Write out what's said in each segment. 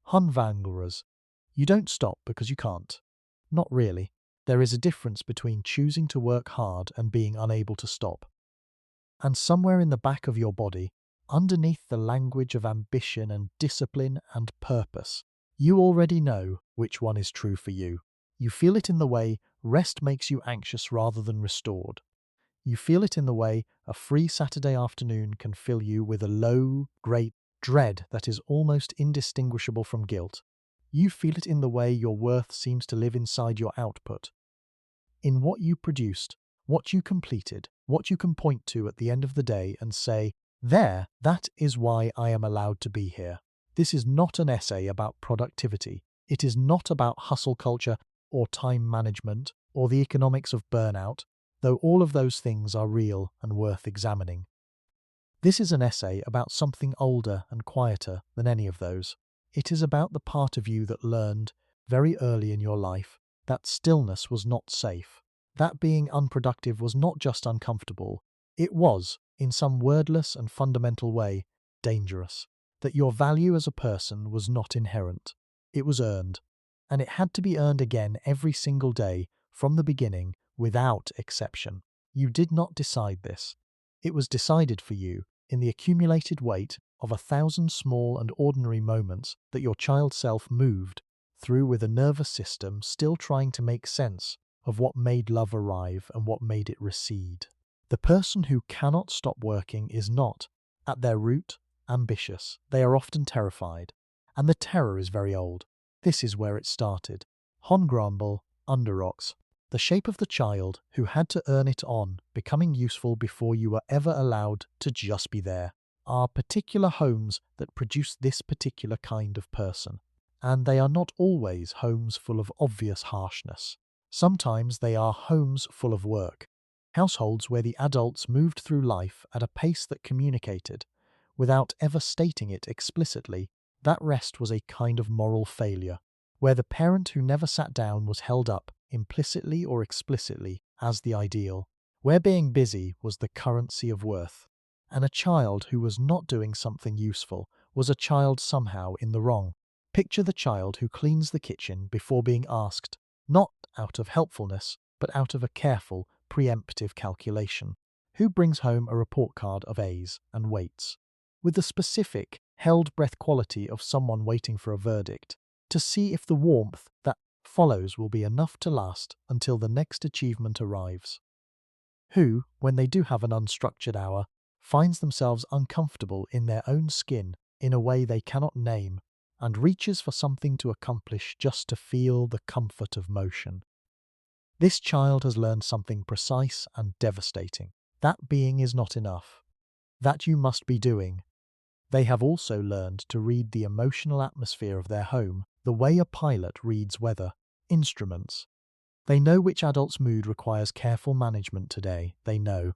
Hunvanglers. You don't stop because you can't. Not really. There is a difference between choosing to work hard and being unable to stop. And somewhere in the back of your body, underneath the language of ambition and discipline and purpose, you already know which one is true for you. You feel it in the way rest makes you anxious rather than restored. You feel it in the way a free Saturday afternoon can fill you with a low, great dread that is almost indistinguishable from guilt. You feel it in the way your worth seems to live inside your output, in what you produced, what you completed, what you can point to at the end of the day and say, "There, that is why I am allowed to be here." This is not an essay about productivity. It is not about hustle culture or time management or the economics of burnout, though all of those things are real and worth examining. This is an essay about something older and quieter than any of those. It is about the part of you that learned, very early in your life, that stillness was not safe, that being unproductive was not just uncomfortable, it was, in some wordless and fundamental way, dangerous, that your value as a person was not inherent. It was earned, and it had to be earned again every single day, from the beginning, without exception. You did not decide this. It was decided for you in the accumulated weight of 1,000 small and ordinary moments that your child self moved through with a nervous system still trying to make sense of what made love arrive and what made it recede. The person who cannot stop working is not, at their root, ambitious. They are often terrified, and the terror is very old. This is where it started. Hongramble, Underrocks. The shape of the child who had to earn it on, becoming useful before you were ever allowed to just be there, are particular homes that produce this particular kind of person. And they are not always homes full of obvious harshness. Sometimes they are homes full of work, households where the adults moved through life at a pace that communicated, without ever stating it explicitly, that rest was a kind of moral failure, where the parent who never sat down was held up, implicitly or explicitly, as the ideal, where being busy was the currency of worth, and a child who was not doing something useful was a child somehow in the wrong. Picture the child who cleans the kitchen before being asked, not out of helpfulness, but out of a careful, preemptive calculation, who brings home a report card of A's and waits, with the specific, held breath quality of someone waiting for a verdict, to see if the warmth that follows will be enough to last until the next achievement arrives. Who, when they do have an unstructured hour, finds themselves uncomfortable in their own skin in a way they cannot name, and reaches for something to accomplish just to feel the comfort of motion. This child has learned something precise and devastating. That being is not enough. That you must be doing. They have also learned to read the emotional atmosphere of their home, the way a pilot reads weather, instruments. They know which adult's mood requires careful management today. They know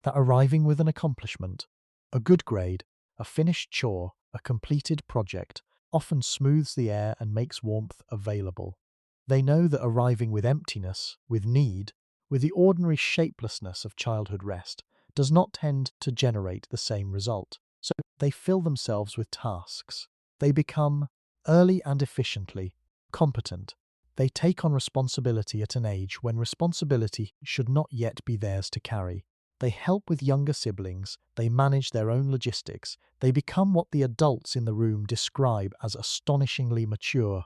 that arriving with an accomplishment, a good grade, a finished chore, a completed project, often smooths the air and makes warmth available. They know that arriving with emptiness, with need, with the ordinary shapelessness of childhood rest, does not tend to generate the same result. So they fill themselves with tasks. They become, early and efficiently, competent. They take on responsibility at an age when responsibility should not yet be theirs to carry. They help with younger siblings, they manage their own logistics, they become what the adults in the room describe as astonishingly mature,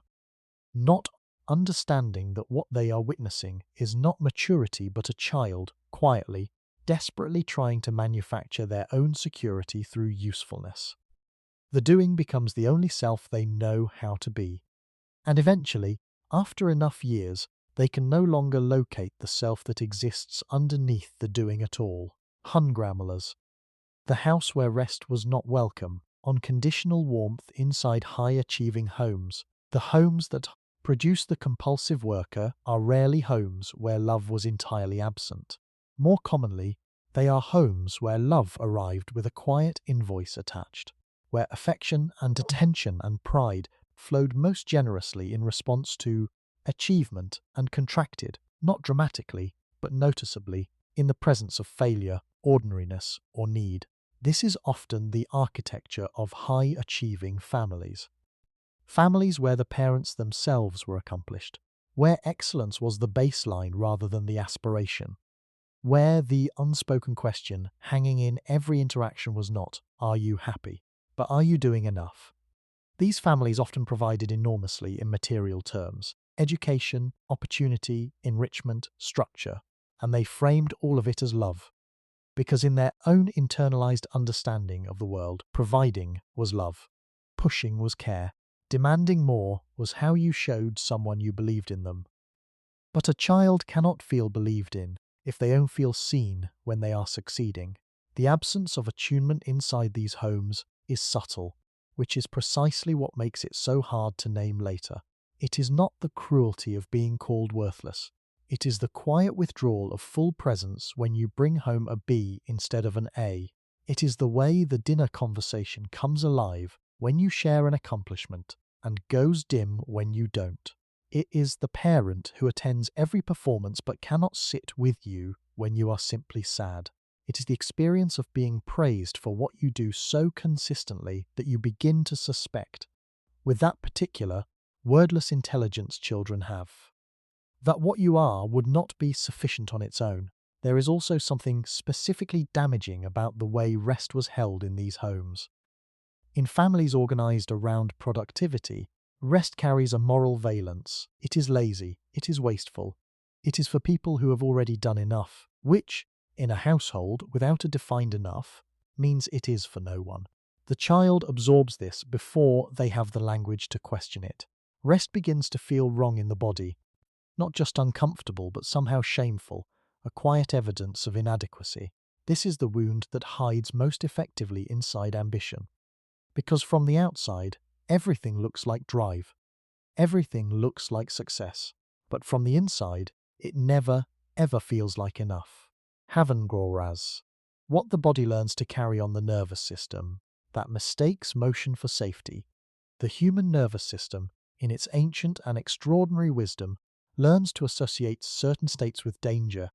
not understanding that what they are witnessing is not maturity but a child, quietly, desperately trying to manufacture their own security through usefulness. The doing becomes the only self they know how to be. And eventually, after enough years, they can no longer locate the self that exists underneath the doing at all. Hungrammelers. The house where rest was not welcome, on conditional warmth inside high-achieving homes. The homes that produce the compulsive worker are rarely homes where love was entirely absent. More commonly, they are homes where love arrived with a quiet invoice attached, where affection and attention and pride flowed most generously in response to achievement and contracted, not dramatically, but noticeably, in the presence of failure, ordinariness, or need. This is often the architecture of high-achieving families. Families where the parents themselves were accomplished, where excellence was the baseline rather than the aspiration, where the unspoken question hanging in every interaction was not, "Are you happy?" but "Are you doing enough?" These families often provided enormously in material terms: education, opportunity, enrichment, structure, and they framed all of it as love. Because in their own internalized understanding of the world, providing was love, pushing was care, demanding more was how you showed someone you believed in them. But a child cannot feel believed in if they don't feel seen when they are succeeding. The absence of attunement inside these homes is subtle, which is precisely what makes it so hard to name later. It is not the cruelty of being called worthless. It is the quiet withdrawal of full presence when you bring home a B instead of an A. It is the way the dinner conversation comes alive when you share an accomplishment and goes dim when you don't. It is the parent who attends every performance but cannot sit with you when you are simply sad. It is the experience of being praised for what you do so consistently that you begin to suspect, with that particular, wordless intelligence children have, that what you are would not be sufficient on its own. There is also something specifically damaging about the way rest was held in these homes. In families organized around productivity, rest carries a moral valence. It is lazy, it is wasteful, it is for people who have already done enough, which, in a household without a defined enough, means it is for no one. The child absorbs this before they have the language to question it. Rest begins to feel wrong in the body, not just uncomfortable but somehow shameful, a quiet evidence of inadequacy. This is the wound that hides most effectively inside ambition. Because from the outside, everything looks like drive. Everything looks like success. But from the inside, it never, ever feels like enough. Havengoraz. What the body learns to carry on the nervous system, that mistakes motion for safety. The human nervous system, in its ancient and extraordinary wisdom, learns to associate certain states with danger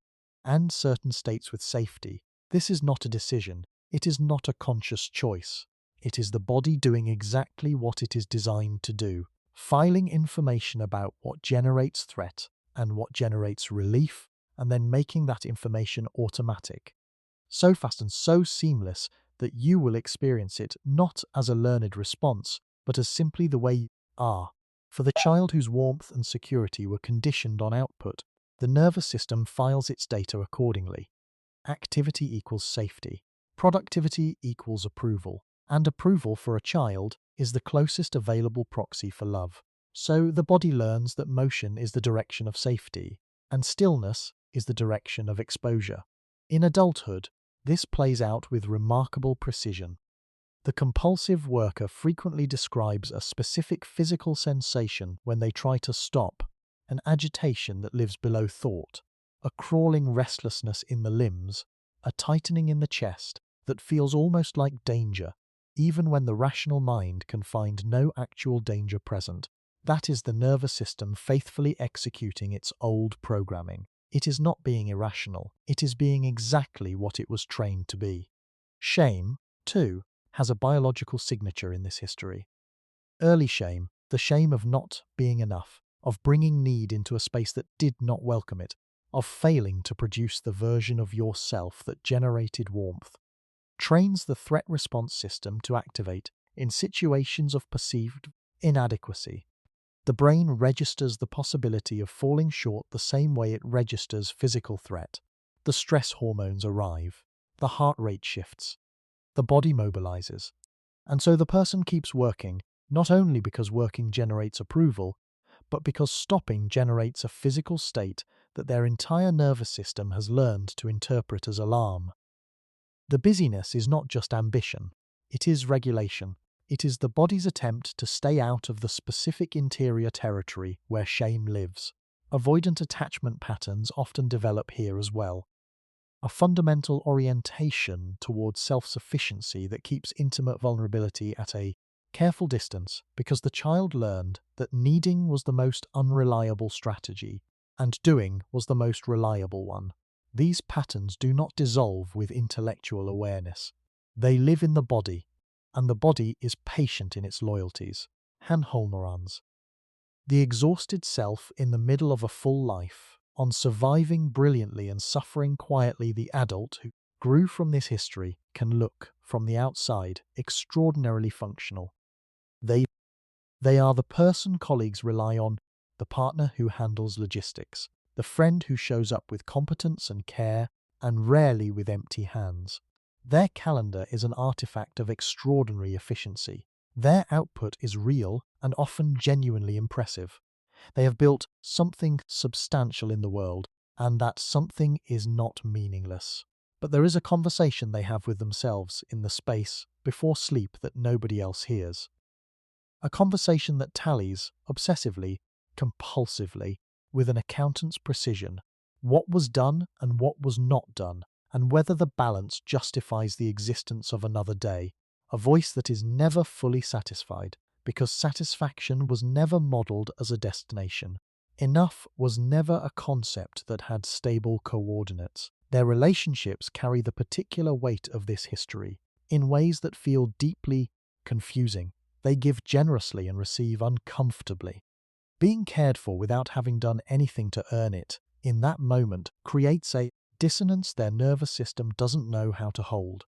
and certain states with safety. This is not a decision. It is not a conscious choice. It is the body doing exactly what it is designed to do, filing information about what generates threat and what generates relief, and then making that information automatic. So fast and so seamless that you will experience it not as a learned response, but as simply the way you are. For the child whose warmth and security were conditioned on output, the nervous system files its data accordingly. Activity equals safety. Productivity equals approval. And approval for a child is the closest available proxy for love. So the body learns that motion is the direction of safety, and stillness is the direction of exposure. In adulthood, this plays out with remarkable precision. The compulsive worker frequently describes a specific physical sensation when they try to stop, an agitation that lives below thought, a crawling restlessness in the limbs, a tightening in the chest that feels almost like danger, even when the rational mind can find no actual danger present. That is the nervous system faithfully executing its old programming. It is not being irrational, it is being exactly what it was trained to be. Shame, too, has a biological signature in this history. Early shame, the shame of not being enough, of bringing need into a space that did not welcome it, of failing to produce the version of yourself that generated warmth, trains the threat response system to activate in situations of perceived inadequacy. The brain registers the possibility of falling short the same way it registers physical threat. The stress hormones arrive, the heart rate shifts, the body mobilizes. And so the person keeps working, not only because working generates approval, but because stopping generates a physical state that their entire nervous system has learned to interpret as alarm. The busyness is not just ambition, it is regulation. It is the body's attempt to stay out of the specific interior territory where shame lives. Avoidant attachment patterns often develop here as well. A fundamental orientation towards self-sufficiency that keeps intimate vulnerability at a careful distance because the child learned that needing was the most unreliable strategy and doing was the most reliable one. These patterns do not dissolve with intellectual awareness. They live in the body, and the body is patient in its loyalties. Hanholnorans. The exhausted self in the middle of a full life, on surviving brilliantly and suffering quietly, the adult who grew from this history can look, from the outside, extraordinarily functional. They, they are the person colleagues rely on, the partner who handles logistics, the friend who shows up with competence and care, and rarely with empty hands. Their calendar is an artifact of extraordinary efficiency. Their output is real and often genuinely impressive. They have built something substantial in the world, and that something is not meaningless. But there is a conversation they have with themselves in the space before sleep that nobody else hears. A conversation that tallies, obsessively, compulsively, with an accountant's precision, what was done and what was not done, and whether the balance justifies the existence of another day. A voice that is never fully satisfied, because satisfaction was never modelled as a destination. Enough was never a concept that had stable coordinates. Their relationships carry the particular weight of this history, in ways that feel deeply confusing. They give generously and receive uncomfortably. Being cared for without having done anything to earn it, in that moment, creates a dissonance their nervous system doesn't know how to hold.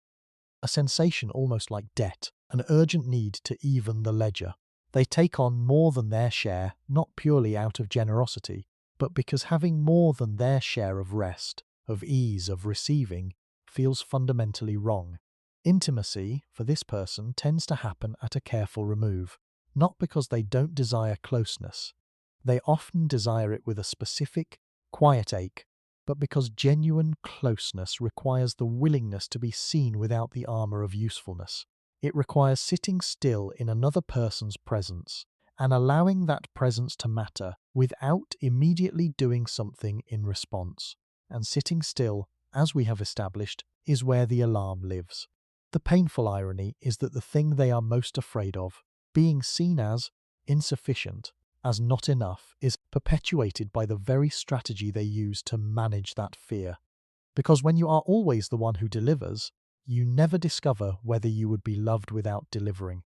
A sensation almost like debt, an urgent need to even the ledger. They take on more than their share, not purely out of generosity, but because having more than their share of rest, of ease, of receiving, feels fundamentally wrong. Intimacy, for this person, tends to happen at a careful remove, not because they don't desire closeness. They often desire it with a specific, quiet ache, but because genuine closeness requires the willingness to be seen without the armor of usefulness. It requires sitting still in another person's presence and allowing that presence to matter without immediately doing something in response. And sitting still, as we have established, is where the alarm lives. The painful irony is that the thing they are most afraid of, being seen as insufficient, as not enough, is perpetuated by the very strategy they use to manage that fear. Because when you are always the one who delivers, you never discover whether you would be loved without delivering.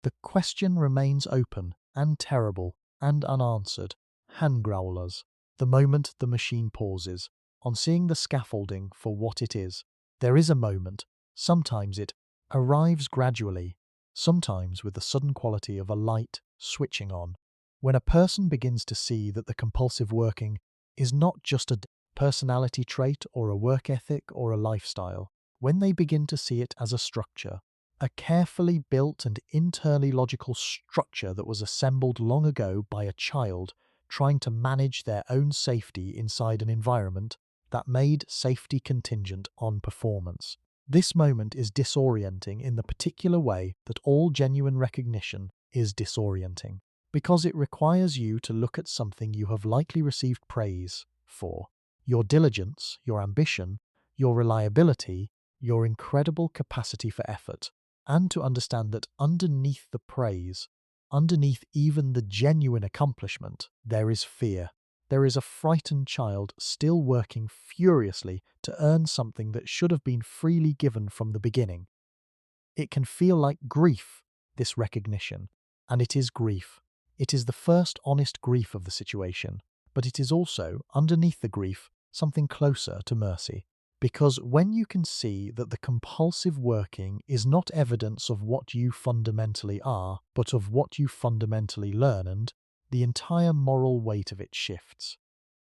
The question remains open and terrible and unanswered. Hand growlers. The moment the machine pauses, on seeing the scaffolding for what it is, there is a moment, sometimes it arrives gradually, sometimes with the sudden quality of a light switching on, when a person begins to see that the compulsive working is not just a personality trait or a work ethic or a lifestyle, when they begin to see it as a structure, a carefully built and internally logical structure that was assembled long ago by a child trying to manage their own safety inside an environment that made safety contingent on performance. This moment is disorienting in the particular way that all genuine recognition is disorienting, because it requires you to look at something you have likely received praise for. Your diligence, your ambition, your reliability, your incredible capacity for effort, and to understand that underneath the praise, underneath even the genuine accomplishment, there is fear. There is a frightened child still working furiously to earn something that should have been freely given from the beginning. It can feel like grief, this recognition, and it is grief. It is the first honest grief of the situation, but it is also, underneath the grief, something closer to mercy. Because when you can see that the compulsive working is not evidence of what you fundamentally are, but of what you fundamentally learned, the entire moral weight of it shifts.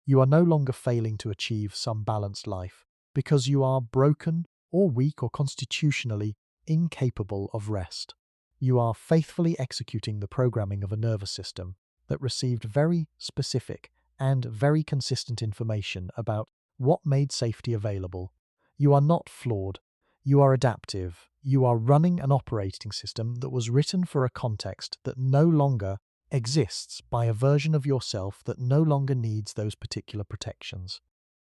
You are no longer failing to achieve some balanced life because you are broken or weak or constitutionally incapable of rest. You are faithfully executing the programming of a nervous system that received very specific and very consistent information about what made safety available. You are not flawed. You are adaptive. You are running an operating system that was written for a context that no longer exists by a version of yourself that no longer needs those particular protections.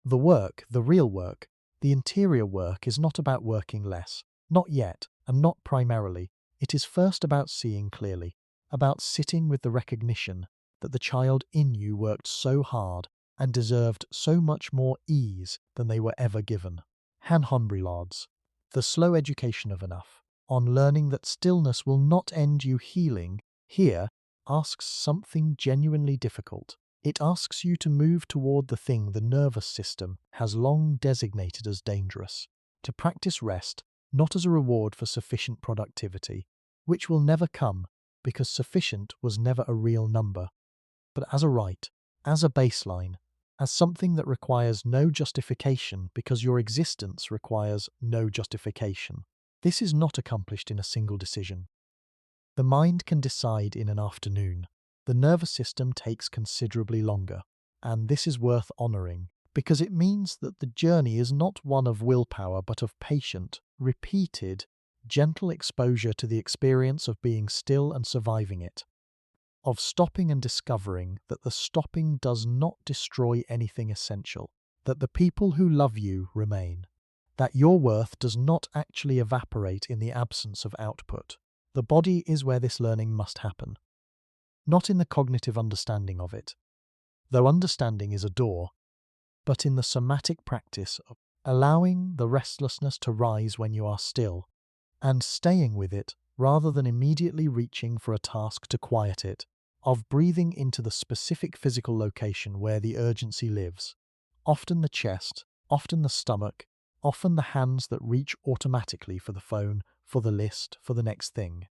The work, the real work, the interior work is not about working less, not yet, and not primarily. It is first about seeing clearly, about sitting with the recognition that the child in you worked so hard and deserved so much more ease than they were ever given. Hanhonbrilads, the slow education of enough, on learning that stillness will not end you healing, Here asks something genuinely difficult. It asks you to move toward the thing the nervous system has long designated as dangerous, to practice rest not as a reward for sufficient productivity, which will never come because sufficient was never a real number, but as a right, as a baseline, as something that requires no justification because your existence requires no justification. This is not accomplished in a single decision. The mind can decide in an afternoon. The nervous system takes considerably longer, and this is worth honouring because it means that the journey is not one of willpower but of patient, repeated, gentle exposure to the experience of being still and surviving it, of stopping and discovering that the stopping does not destroy anything essential, that the people who love you remain, that your worth does not actually evaporate in the absence of output. The body is where this learning must happen, not in the cognitive understanding of it, though understanding is a door, but in the somatic practice of allowing the restlessness to rise when you are still, and staying with it rather than immediately reaching for a task to quiet it, of breathing into the specific physical location where the urgency lives, often the chest, often the stomach, often the hands that reach automatically for the phone, for the list, for the next thing,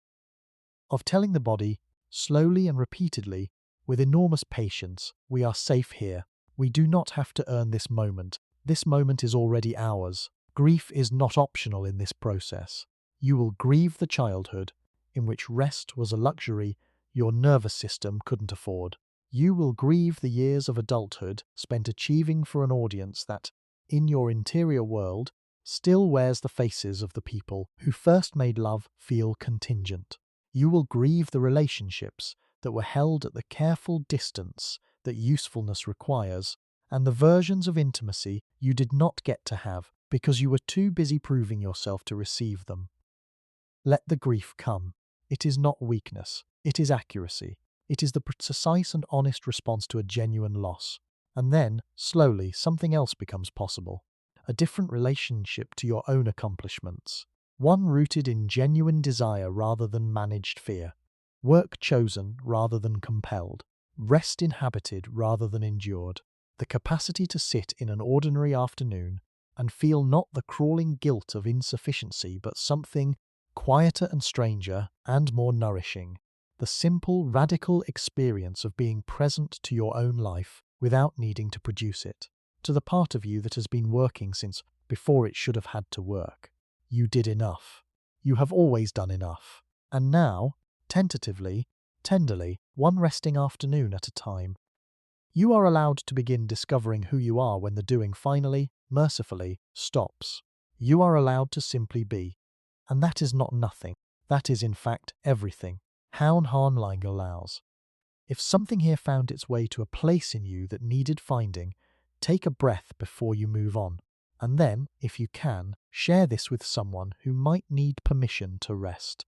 of telling the body, slowly and repeatedly, with enormous patience, we are safe here. We do not have to earn this moment. This moment is already ours. Grief is not optional in this process. You will grieve the childhood, in which rest was a luxury your nervous system couldn't afford. You will grieve the years of adulthood spent achieving for an audience that, in your interior world, still wears the faces of the people who first made love feel contingent. You will grieve the relationships that were held at the careful distance that usefulness requires, and the versions of intimacy you did not get to have because you were too busy proving yourself to receive them. Let the grief come. It is not weakness, it is accuracy. It is the precise and honest response to a genuine loss. And then, slowly, something else becomes possible. A different relationship to your own accomplishments. One rooted in genuine desire rather than managed fear. Work chosen rather than compelled. Rest inhabited rather than endured. The capacity to sit in an ordinary afternoon and feel not the crawling guilt of insufficiency but something quieter and stranger and more nourishing. The simple, radical experience of being present to your own life without needing to produce it. To the part of you that has been working since before it should have had to work. You did enough. You have always done enough. And now, tentatively, tenderly, one resting afternoon at a time, you are allowed to begin discovering who you are when the doing finally, mercifully, stops. You are allowed to simply be. And that is not nothing. That is, in fact, everything. Haun Harnling allows. If something here found its way to a place in you that needed finding, take a breath before you move on. And then, if you can, share this with someone who might need permission to rest.